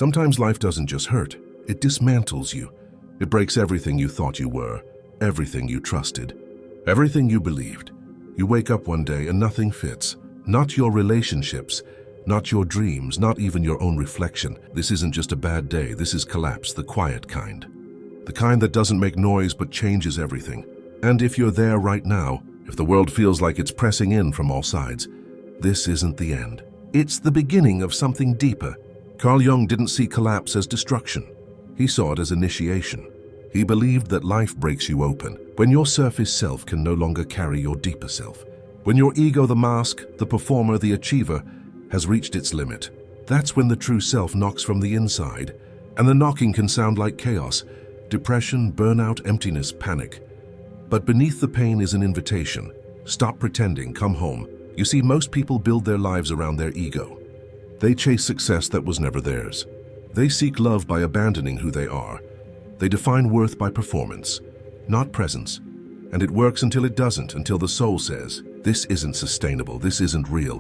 Sometimes life doesn't just hurt, it dismantles you. It breaks everything you thought you were, everything you trusted, everything you believed. You wake up one day and nothing fits. Not your relationships, not your dreams, not even your own reflection. This isn't just a bad day, this is collapse, the quiet kind. The kind that doesn't make noise but changes everything. And if you're there right now, if the world feels like it's pressing in from all sides, this isn't the end. It's the beginning of something deeper. Carl Jung didn't see collapse as destruction. He saw it as initiation. He believed that life breaks you open when your surface self can no longer carry your deeper self. When your ego, the mask, the performer, the achiever, has reached its limit. That's when the true self knocks from the inside, and the knocking can sound like chaos, depression, burnout, emptiness, panic. But beneath the pain is an invitation. Stop pretending, come home. You see, most people build their lives around their ego. They chase success that was never theirs. They seek love by abandoning who they are. They define worth by performance, not presence. And it works until it doesn't, until the soul says, this isn't sustainable, this isn't real.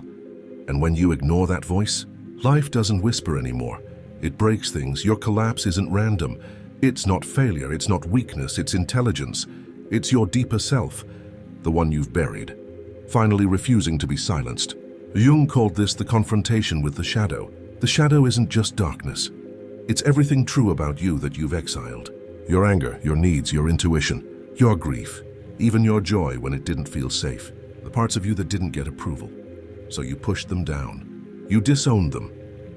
And when you ignore that voice, life doesn't whisper anymore. It breaks things. Your collapse isn't random. It's not failure, it's not weakness, it's intelligence. It's your deeper self, the one you've buried, finally refusing to be silenced. Jung called this the confrontation with the shadow. The shadow isn't just darkness. It's everything true about you that you've exiled. Your anger, your needs, your intuition, your grief, even your joy when it didn't feel safe. The parts of you that didn't get approval. So you pushed them down. You disowned them.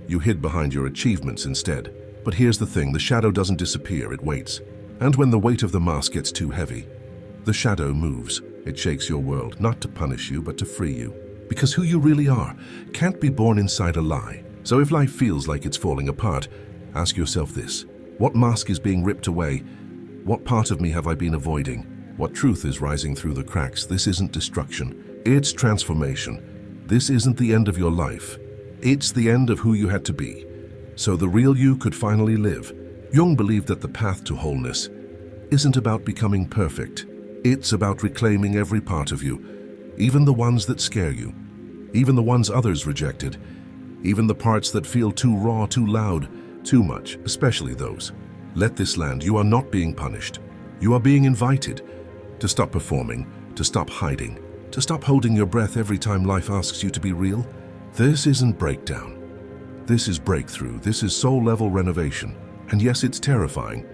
You hid behind your achievements instead. But here's the thing, the shadow doesn't disappear, it waits. And when the weight of the mask gets too heavy, the shadow moves. It shakes your world, not to punish you, but to free you. Because who you really are can't be born inside a lie. So if life feels like it's falling apart, ask yourself this. What mask is being ripped away? What part of me have I been avoiding? What truth is rising through the cracks? This isn't destruction, it's transformation. This isn't the end of your life. It's the end of who you had to be, so the real you could finally live. Jung believed that the path to wholeness isn't about becoming perfect. It's about reclaiming every part of you, even the ones that scare you, even the ones others rejected, even the parts that feel too raw, too loud, too much, especially those. Let this land. You are not being punished. You are being invited to stop performing, to stop hiding, to stop holding your breath every time life asks you to be real. This isn't breakdown. This is breakthrough. This is soul-level renovation. And yes, it's terrifying,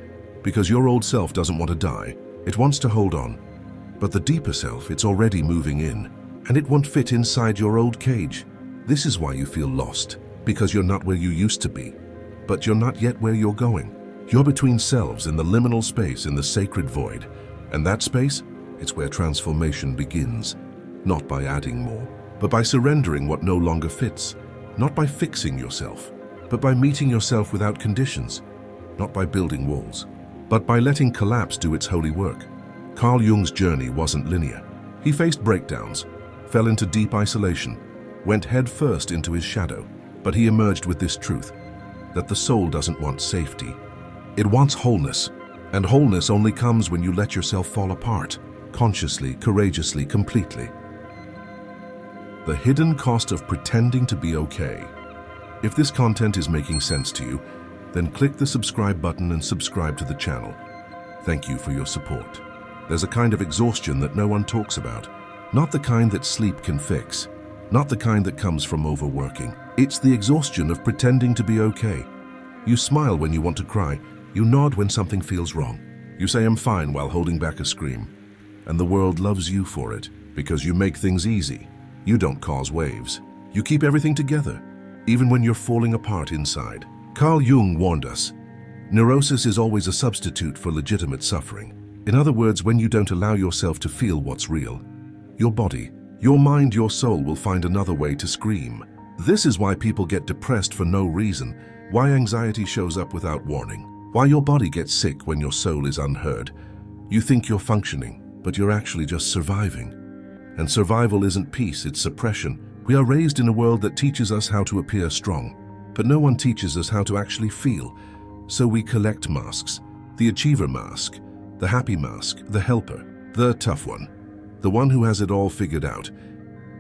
because your old self doesn't want to die. It wants to hold on. But the deeper self, it's already moving in, and it won't fit inside your old cage. This is why you feel lost, because you're not where you used to be. But you're not yet where you're going. You're between selves in the liminal space, in the sacred void. And that space, it's where transformation begins. Not by adding more, but by surrendering what no longer fits. Not by fixing yourself, but by meeting yourself without conditions. Not by building walls, but by letting collapse do its holy work. Carl Jung's journey wasn't linear. He faced breakdowns, fell into deep isolation, went headfirst into his shadow. But he emerged with this truth, that the soul doesn't want safety. It wants wholeness, and wholeness only comes when you let yourself fall apart, consciously, courageously, completely. The hidden cost of pretending to be okay. If this content is making sense to you, then click the subscribe button and subscribe to the channel. Thank you for your support. There's a kind of exhaustion that no one talks about. Not the kind that sleep can fix. Not the kind that comes from overworking. It's the exhaustion of pretending to be okay. You smile when you want to cry. You nod when something feels wrong. You say I'm fine while holding back a scream. And the world loves you for it, because you make things easy. You don't cause waves. You keep everything together, even when you're falling apart inside. Carl Jung warned us, neurosis is always a substitute for legitimate suffering. In other words, when you don't allow yourself to feel what's real, your body, your mind, your soul will find another way to scream. This is why people get depressed for no reason, why anxiety shows up without warning, why your body gets sick when your soul is unheard. You think you're functioning, but you're actually just surviving. And survival isn't peace, it's suppression. We are raised in a world that teaches us how to appear strong, but no one teaches us how to actually feel. So we collect masks. The achiever mask, the happy mask, the helper, the tough one, the one who has it all figured out.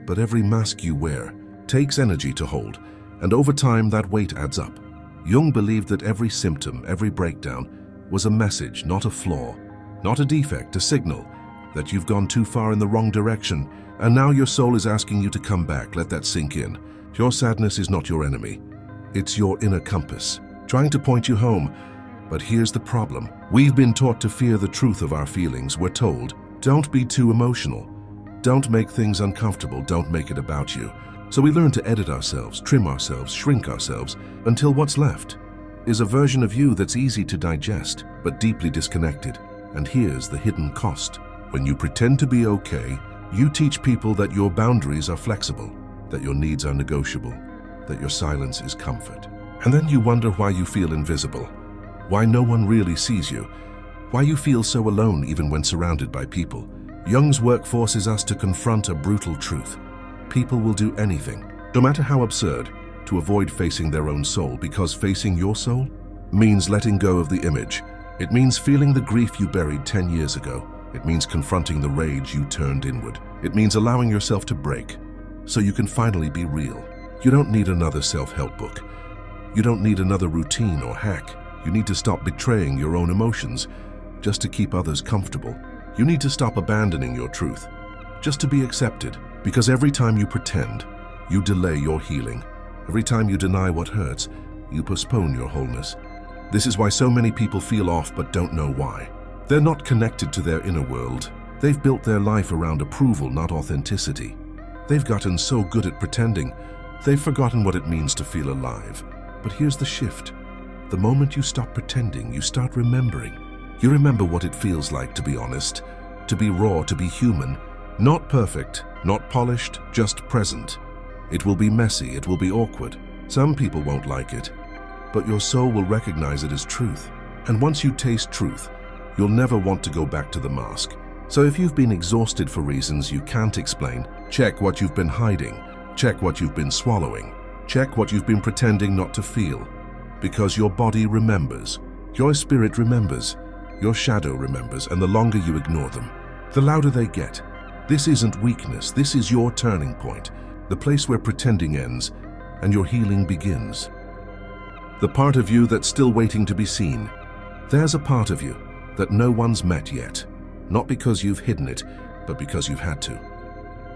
But every mask you wear takes energy to hold, and over time that weight adds up. Jung believed that every symptom, every breakdown, was a message, not a flaw, not a defect, a signal that you've gone too far in the wrong direction, and now your soul is asking you to come back. Let that sink in. Your sadness is not your enemy. It's your inner compass, trying to point you home. But here's the problem. We've been taught to fear the truth of our feelings. We're told, don't be too emotional. Don't make things uncomfortable. Don't make it about you. So we learn to edit ourselves, trim ourselves, shrink ourselves, until what's left is a version of you that's easy to digest, but deeply disconnected. And here's the hidden cost. When you pretend to be okay, you teach people that your boundaries are flexible, that your needs are negotiable, that your silence is comfort. And then you wonder why you feel invisible, why no one really sees you, why you feel so alone even when surrounded by people. Jung's work forces us to confront a brutal truth. People will do anything, no matter how absurd, to avoid facing their own soul, because facing your soul means letting go of the image. It means feeling the grief you buried 10 years ago. It means confronting the rage you turned inward. It means allowing yourself to break so you can finally be real. You don't need another self-help book. You don't need another routine or hack. You need to stop betraying your own emotions just to keep others comfortable. You need to stop abandoning your truth just to be accepted, because every time you pretend, you delay your healing. Every time you deny what hurts, you postpone your wholeness. This is why so many people feel off but don't know why. They're not connected to their inner world. They've built their life around approval, not authenticity. They've gotten so good at pretending, they've forgotten what it means to feel alive. But here's the shift. The moment you stop pretending, you start remembering. You remember what it feels like to be honest, to be raw, to be human. Not perfect, not polished, just present. It will be messy, it will be awkward. Some people won't like it, but your soul will recognize it as truth. And once you taste truth, you'll never want to go back to the mask. So if you've been exhausted for reasons you can't explain, check what you've been hiding. Check what you've been swallowing. Check what you've been pretending not to feel. Because your body remembers. Your spirit remembers. Your shadow remembers, and the longer you ignore them, the louder they get. This isn't weakness, this is your turning point. The place where pretending ends and your healing begins. The part of you that's still waiting to be seen. There's a part of you that no one's met yet. Not because you've hidden it, but because you've had to.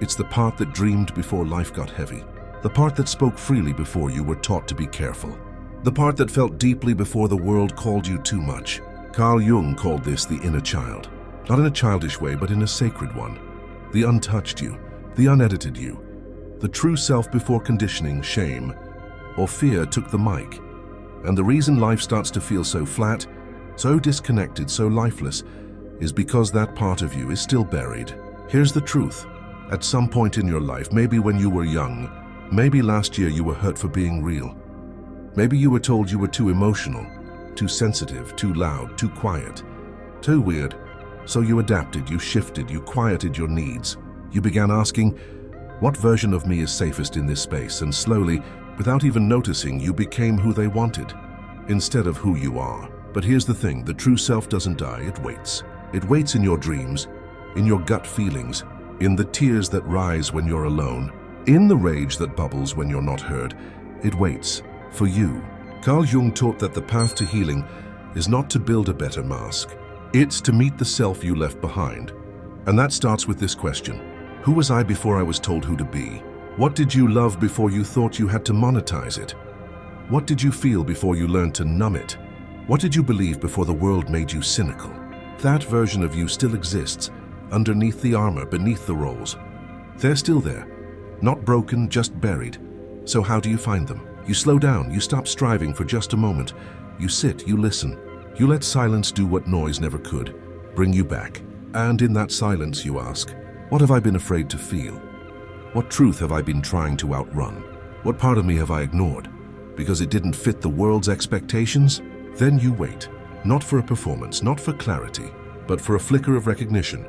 It's the part that dreamed before life got heavy. The part that spoke freely before you were taught to be careful. The part that felt deeply before the world called you too much. Carl Jung called this the inner child. Not in a childish way, but in a sacred one. The untouched you, the unedited you. The true self before conditioning, shame, or fear took the mic. And the reason life starts to feel so flat, so disconnected, so lifeless, is because that part of you is still buried. Here's the truth. At some point in your life, maybe when you were young, maybe last year, you were hurt for being real. Maybe you were told you were too emotional, too sensitive, too loud, too quiet, too weird. So you adapted, you shifted, you quieted your needs. You began asking, what version of me is safest in this space? And slowly, without even noticing, you became who they wanted, instead of who you are. But here's the thing, the true self doesn't die, it waits. It waits in your dreams, in your gut feelings, in the tears that rise when you're alone, in the rage that bubbles when you're not heard. It waits for you. Carl Jung taught that the path to healing is not to build a better mask. It's to meet the self you left behind. And that starts with this question. Who was I before I was told who to be? What did you love before you thought you had to monetize it? What did you feel before you learned to numb it? What did you believe before the world made you cynical? That version of you still exists, underneath the armor, beneath the roles. They're still there, not broken, just buried. So how do you find them? You slow down, you stop striving for just a moment. You sit, you listen. You let silence do what noise never could, bring you back. And in that silence you ask, what have I been afraid to feel? What truth have I been trying to outrun? What part of me have I ignored? Because it didn't fit the world's expectations? Then you wait, not for a performance, not for clarity, but for a flicker of recognition.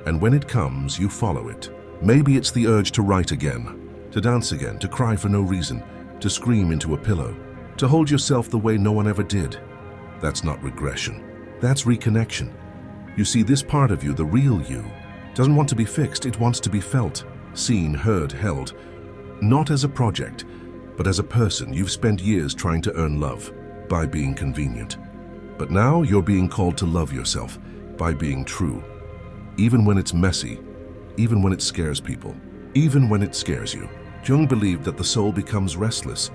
And when it comes, you follow it. Maybe it's the urge to write again, to dance again, to cry for no reason, to scream into a pillow, to hold yourself the way no one ever did. That's not regression. That's reconnection. You see, this part of you, the real you, doesn't want to be fixed. It wants to be felt, seen, heard, held. Not as a project, but as a person you've spent years trying to earn love. by being convenient. But now you're being called to love yourself by being true. Even when it's messy, even when it scares people, even when it scares you. Jung believed that the soul becomes restless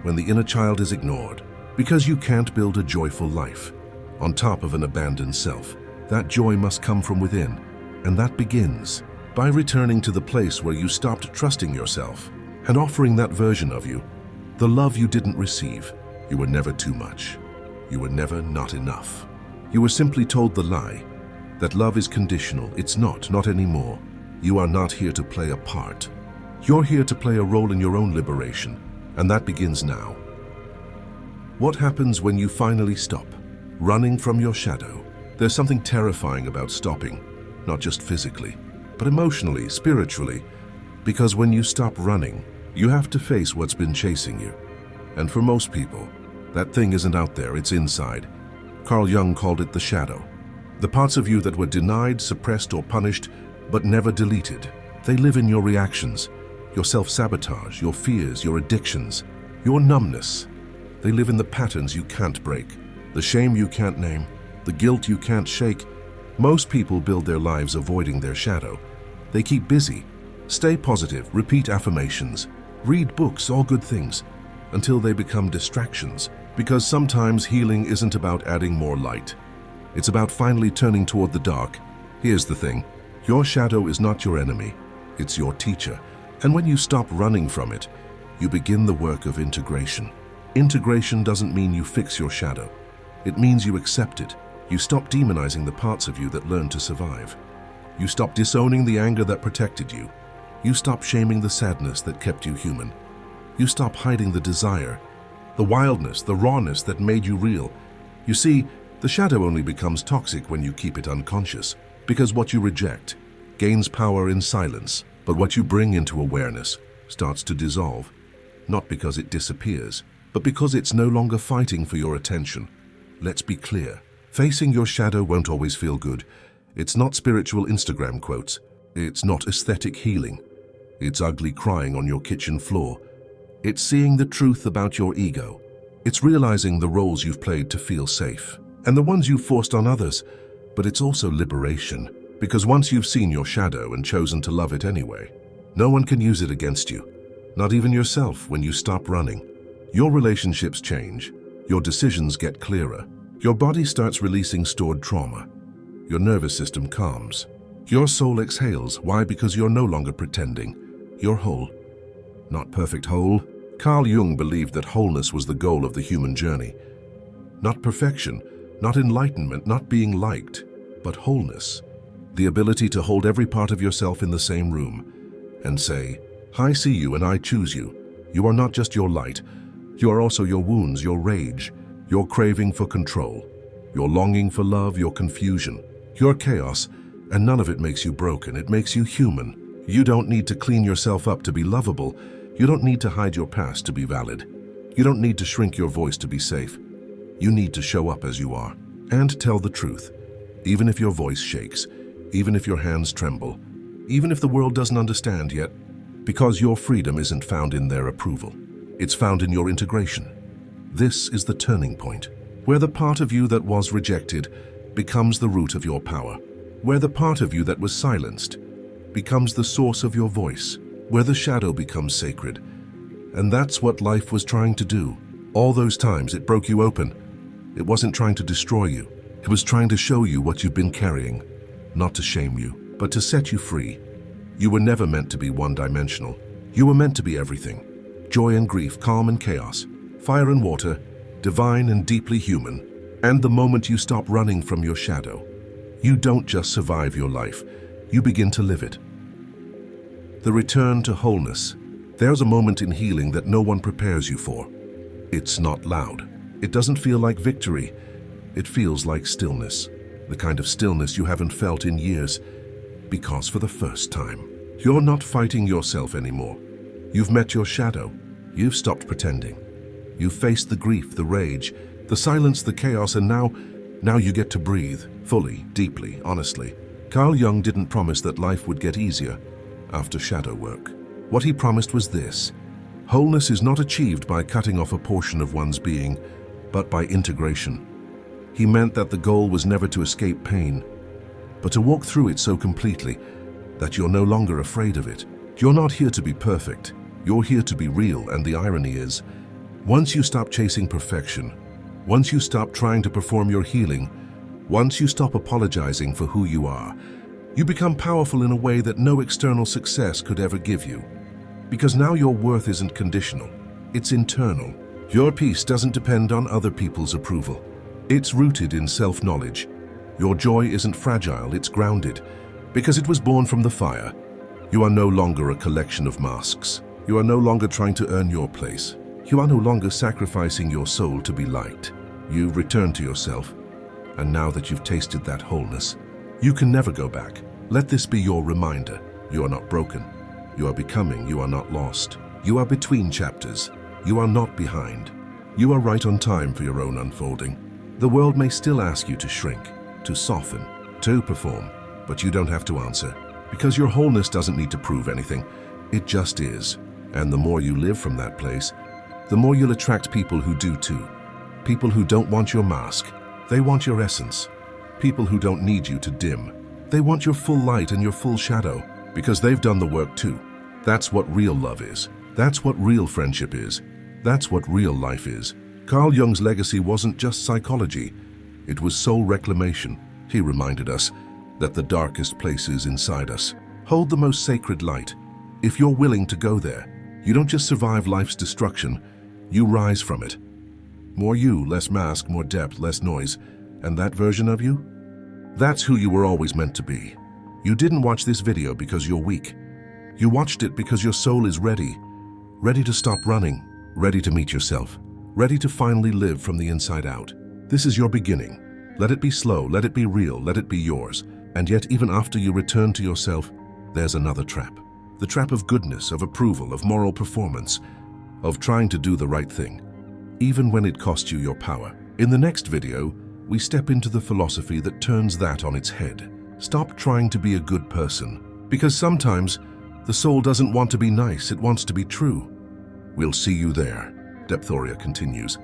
when the inner child is ignored, because you can't build a joyful life on top of an abandoned self. That joy must come from within, and that begins by returning to the place where you stopped trusting yourself and offering that version of you the love you didn't receive. You were never too much. You were never not enough. You were simply told the lie that love is conditional. It's not anymore. You are not here to play a part. You're here to play a role in your own liberation, and that begins now. What happens when you finally stop running from your shadow? There's something terrifying about stopping, not just physically, but emotionally, spiritually, because when you stop running, you have to face what's been chasing you. And for most people, that thing isn't out there, it's inside. Carl Jung called it the shadow. The parts of you that were denied, suppressed, or punished, but never deleted. They live in your reactions, your self-sabotage, your fears, your addictions, your numbness. They live in the patterns you can't break, the shame you can't name, the guilt you can't shake. Most people build their lives avoiding their shadow. They keep busy, stay positive, repeat affirmations, read books, all good things, until they become distractions. Because sometimes healing isn't about adding more light. It's about finally turning toward the dark. Here's the thing. Your shadow is not your enemy. It's your teacher. And when you stop running from it, you begin the work of integration. Integration doesn't mean you fix your shadow. It means you accept it. You stop demonizing the parts of you that learned to survive. You stop disowning the anger that protected you. You stop shaming the sadness that kept you human. You stop hiding the desire, the wildness, the rawness that made you real. You see, the shadow only becomes toxic when you keep it unconscious, because what you reject gains power in silence, but what you bring into awareness starts to dissolve, not because it disappears, but because it's no longer fighting for your attention. Let's be clear. Facing your shadow won't always feel good. It's not spiritual Instagram quotes. It's not aesthetic healing. It's ugly crying on your kitchen floor. It's seeing the truth about your ego. It's realizing the roles you've played to feel safe, and the ones you've forced on others. But it's also liberation, because once you've seen your shadow and chosen to love it anyway, no one can use it against you, not even yourself. When you stop running, your relationships change, your decisions get clearer, your body starts releasing stored trauma, your nervous system calms, your soul exhales. Why? Because you're no longer pretending. You're whole. Not perfect whole. Carl Jung believed that wholeness was the goal of the human journey. Not perfection, not enlightenment, not being liked, but wholeness. The ability to hold every part of yourself in the same room and say, I see you and I choose you. You are not just your light. You are also your wounds, your rage, your craving for control, your longing for love, your confusion, your chaos, and none of it makes you broken. It makes you human. You don't need to clean yourself up to be lovable. You don't need to hide your past to be valid. You don't need to shrink your voice to be safe. You need to show up as you are and tell the truth, even if your voice shakes, even if your hands tremble, even if the world doesn't understand yet, because your freedom isn't found in their approval. It's found in your integration. This is the turning point, where the part of you that was rejected becomes the root of your power, where the part of you that was silenced becomes the source of your voice, where the shadow becomes sacred. And that's what life was trying to do. All those times it broke you open. It wasn't trying to destroy you. It was trying to show you what you've been carrying, not to shame you, but to set you free. You were never meant to be one-dimensional. You were meant to be everything. Joy and grief, calm and chaos, fire and water, divine and deeply human. And the moment you stop running from your shadow, you don't just survive your life, you begin to live it. The return to wholeness. There's a moment in healing that no one prepares you for. It's not loud. It doesn't feel like victory. It feels like stillness, the kind of stillness you haven't felt in years, because for the first time, you're not fighting yourself anymore. You've met your shadow. You've stopped pretending. You've faced the grief, the rage, the silence, the chaos, and now you get to breathe, fully, deeply, honestly. Carl Jung didn't promise that life would get easier after shadow work. What he promised was this: wholeness is not achieved by cutting off a portion of one's being, but by integration. He meant that the goal was never to escape pain, but to walk through it so completely that you're no longer afraid of it. You're not here to be perfect. You're here to be real, and the irony is, once you stop chasing perfection, once you stop trying to perform your healing, once you stop apologizing for who you are, you become powerful in a way that no external success could ever give you. Because now your worth isn't conditional, it's internal. Your peace doesn't depend on other people's approval. It's rooted in self-knowledge. Your joy isn't fragile, it's grounded, because it was born from the fire. You are no longer a collection of masks. You are no longer trying to earn your place. You are no longer sacrificing your soul to be liked. You've returned to yourself, and now that you've tasted that wholeness, you can never go back. Let this be your reminder. You are not broken. You are becoming. You are not lost. You are between chapters. You are not behind. You are right on time for your own unfolding. The world may still ask you to shrink, to soften, to perform, but you don't have to answer, because your wholeness doesn't need to prove anything. It just is. And the more you live from that place, the more you'll attract people who do too. People who don't want your mask. They want your essence. People who don't need you to dim. They want your full light and your full shadow, because they've done the work too. That's what real love is. That's what real friendship is. That's what real life is. Carl Jung's legacy wasn't just psychology. It was soul reclamation. He reminded us that the darkest places inside us hold the most sacred light. If you're willing to go there, you don't just survive life's destruction, you rise from it. More you, less mask, more depth, less noise. And that version of you? That's who you were always meant to be. You didn't watch this video because you're weak. You watched it because your soul is ready. Ready to stop running. Ready to meet yourself. Ready to finally live from the inside out. This is your beginning. Let it be slow, let it be real, let it be yours. And yet, even after you return to yourself, there's another trap. The trap of goodness, of approval, of moral performance, of trying to do the right thing, even when it costs you your power. In the next video, we step into the philosophy that turns that on its head. Stop trying to be a good person, because sometimes the soul doesn't want to be nice, it wants to be true. We'll see you there. Depthoria continues.